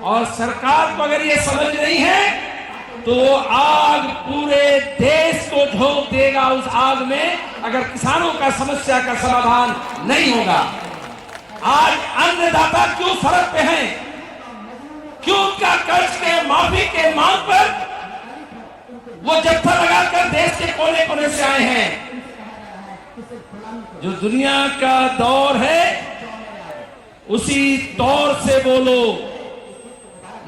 और सरकार को अगर ये समझ नहीं है तो आग पूरे देश को झोंक देगा उस आग में, अगर किसानों का समस्या का समाधान नहीं होगा। आज अन्नदाता क्यों सड़क पे हैं? क्यों उनका कर्ज के माफी के मांग पर वो जत्था लगाकर देश के कोने कोने से आए हैं? जो दुनिया का दौर है उसी दौर से बोलो।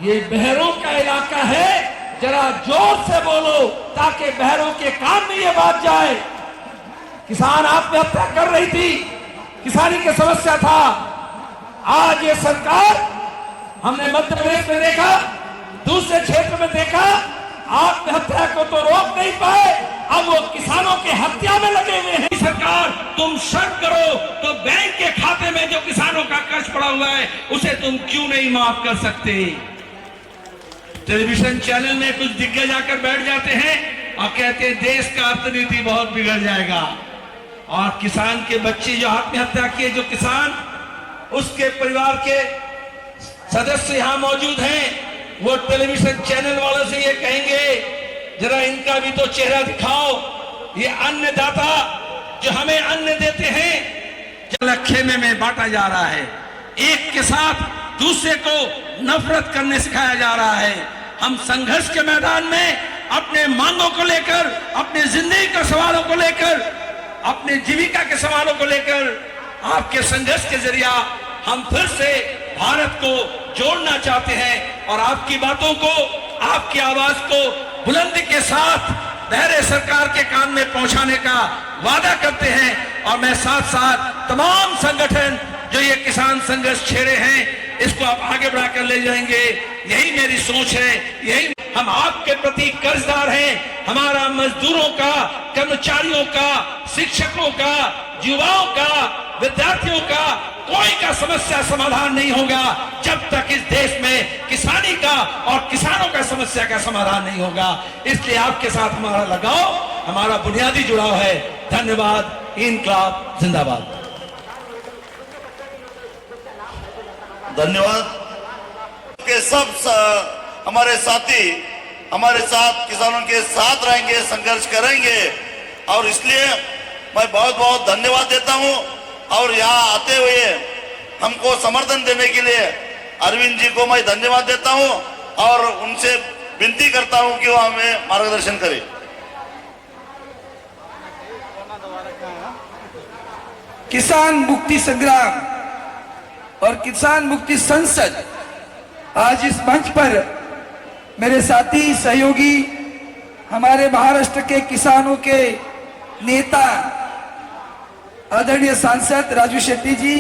ये बहरों का इलाका है, जरा जोर से बोलो ताकि बहरों के कान में ये बात जाए। किसान आत्महत्या कर रही थी, किसानी की समस्या था। आज ये सरकार, हमने मध्य प्रदेश में देखा, दूसरे क्षेत्र में देखा, आत्महत्या को तो रोक नहीं पाए, अब वो किसानों के हत्या में लगे हुए हैं। सरकार तुम शर्त करो तो बैंक के खाते में जो किसानों का कर्ज पड़ा हुआ है उसे तुम क्यों नहीं माफ कर सकते? टेलीविजन चैनल में कुछ दिग्गज आकर बैठ जाते हैं और कहते हैं देश का अर्थनीति बहुत बिगड़ जाएगा, और किसान के बच्चे जो आत्महत्या किए, जो किसान उसके परिवार के सदस्य यहां मौजूद हैं, वो टेलीविजन चैनल वालों से ये कहेंगे जरा इनका भी तो चेहरा दिखाओ। ये अन्नदाता जो हमें अन्न देते हैं जल खेमे में बांटा जा रहा है, एक के साथ दूसरे को नफरत करने सिखाया जा रहा है। हम संघर्ष के मैदान में अपने मांगों को लेकर, अपने जिंदगी के सवालों को लेकर, अपने जीविका के सवालों को लेकर आपके संघर्ष के जरिया हम फिर से भारत को जोड़ना चाहते हैं और आपकी बातों को, आपकी आवाज को बुलंदी के साथ बहरे सरकार के कान में पहुंचाने का वादा करते हैं। और मैं साथ साथ तमाम संगठन जो ये किसान संघर्ष छेड़े हैं इसको आप आगे बढ़ाकर ले जाएंगे, यही मेरी सोच है। यही हम आपके प्रति कर्जदार हैं। हमारा मजदूरों का, कर्मचारियों का, शिक्षकों का, युवाओं का, विद्यार्थियों का कोई का समस्या समाधान नहीं होगा जब तक इस देश में किसानी का और किसानों का समस्या का समाधान नहीं होगा। इसलिए आपके साथ हमारा लगाव, हमारा बुनियादी जुड़ाव है। धन्यवाद। इनकलाब जिंदाबाद। धन्यवाद। के सब हमारे साथी हमारे साथ किसानों के साथ रहेंगे, संघर्ष करेंगे, और इसलिए मैं बहुत बहुत धन्यवाद देता हूं। और यहाँ आते हुए हमको समर्थन देने के लिए अरविंद जी को मैं धन्यवाद देता हूं और उनसे विनती करता हूं कि वो हमें मार्गदर्शन करें। किसान मुक्ति संग्राम और किसान मुक्ति संसद आज इस मंच पर मेरे साथी सहयोगी, हमारे महाराष्ट्र के किसानों के नेता आदरणीय सांसद राजू शेट्टी जी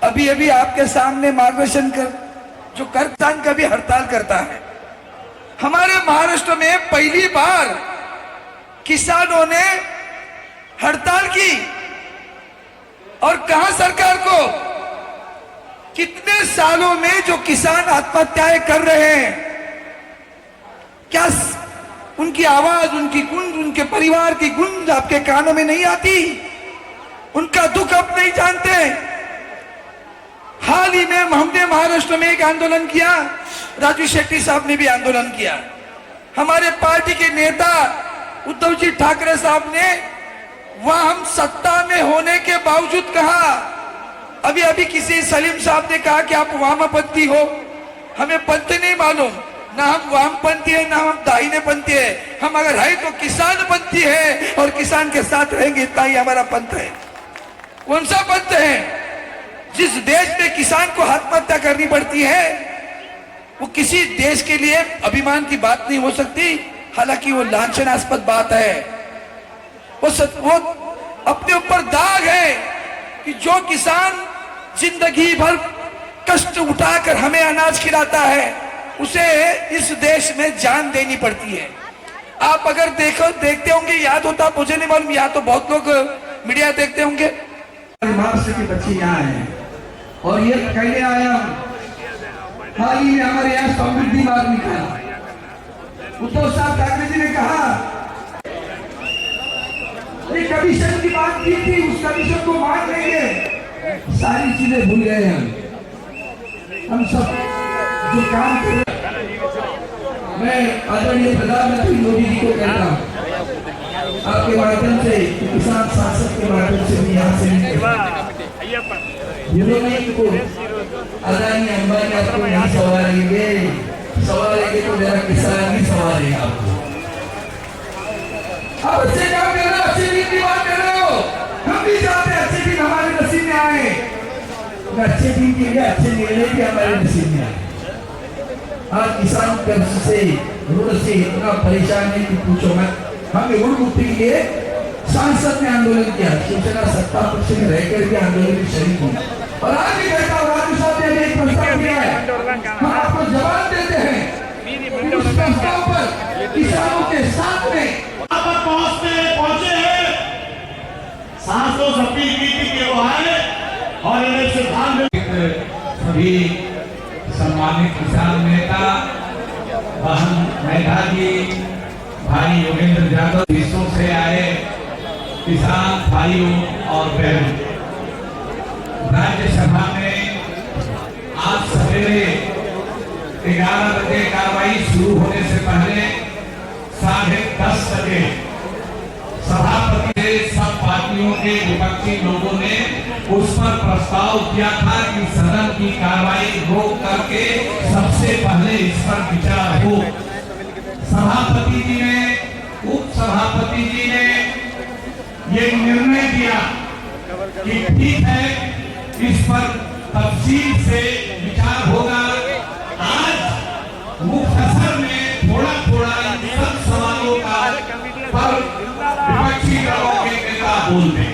अभी अभी आपके सामने मार्गदर्शन कर, जो किसान का भी हड़ताल करता है। हमारे महाराष्ट्र में पहली बार किसानों ने हड़ताल की, और कहा सरकार को, कितने सालों में जो किसान आत्महत्याएं कर रहे हैं, क्या उनकी आवाज, उनकी गूंज, उनके परिवार की गूंज आपके कानों में नहीं आती? उनका दुख आप नहीं जानते? हाल ही में हमने महाराष्ट्र में एक आंदोलन किया, राजू शेट्टी साहब ने भी आंदोलन किया। हमारे पार्टी के नेता उद्धव जी ठाकरे साहब ने वहां हम सत्ता में होने के बावजूद कहा, अभी अभी किसी सलीम साहब ने कहा कि आप वामपंथी हो। हमें पंथ नहीं मालूम, ना हम वामपंथी है ना हम दाहिनेपंथी है। हम अगर है तो किसानपंथी है और किसान के साथ रहेंगे, इतना ही हमारा पंथ है। कौन सा पंथ है? जिस देश में किसान को आत्महत्या करनी पड़ती है वो किसी देश के लिए अभिमान की बात नहीं हो सकती। हालांकि वो लांछनास्पद बात है, वो अपने ऊपर दाग है कि जो किसान जिंदगी भर कष्ट उठाकर हमें अनाज खिलाता है उसे इस देश में जान देनी पड़ती है। आप अगर देखते होंगे, याद होता मुझे नहीं मालूम, यहाँ तो बहुत लोग मीडिया देखते होंगे। महाराष्ट्र के बच्चे यहाँ आए और ये कहने आया, हाल ही में हमारे यहाँ समृद्धि मार्ग निकाला। उद्धव साहब ठाकरे जी ने कहा एक कमीशन की बात की थी, उस कमीशन को मान लेंगे। सारी चीजें भूल गए हम सब जो काम कर रहे, मैं आदरणीय प्रधानमंत्री मोदी जी को कहता हूँ आपके माध्यम से, किसान सांसद के माध्यम से भी यहाँ से जिन्होंने इनको अदानी अंबानी आपको नहीं सवारेंगे तो मेरा किसान ही सवारेगा आपको। आप अच्छे काम कर रहे हो, अच्छे दिन की बात कर रहे हो, हम भी चाहते हैं अच्छे दिन हमारे नसीब में आए, अच्छे दिन के लिए अच्छे निर्णय भी हमारे नसीब में आए। आज किसान कर्ज से ऋण से इतना परेशान है कि पूछो मत। हम ऋण मुक्ति के लिए सांसद ने आंदोलन किया, शिवसेना सत्ता पक्ष में रहकर के आंदोलन में शरीक हुआ, और आज भी कहता हूँ राज्य साहब ने एक प्रस्ताव दिया है, हम आपको जवाब देते हैं उस प्रस्ताव पर किसानों के साथ में पहुंचे हैं। सांसदों से अपील की थी कि वो आए और इन्हें सिद्धांत सभी सम्मानित किसान नेता बहन मेधा जी, भाई योगेंद्र यादव, हिस्सों से आए किसान भाइयों और बहनों, राज्यसभा में आज सवेरे 11 बजे कार्रवाई शुरू होने से पहले 10:30 बजे सभापति ने सब पार्टियों के विपक्षी लोगों ने उस पर प्रस्ताव किया था कि सदन की कार्रवाई रोक करके सबसे पहले इस पर विचार हो। सभापति जी ने, उप सभापति जी ने ये निर्णय दिया कि ठीक है, इस पर तफसील से विचार होगा। आज मुख्तसर में थोड़ा थोड़ा इन सब सवालों का पर विपक्षी दलों के नेता बोल दें।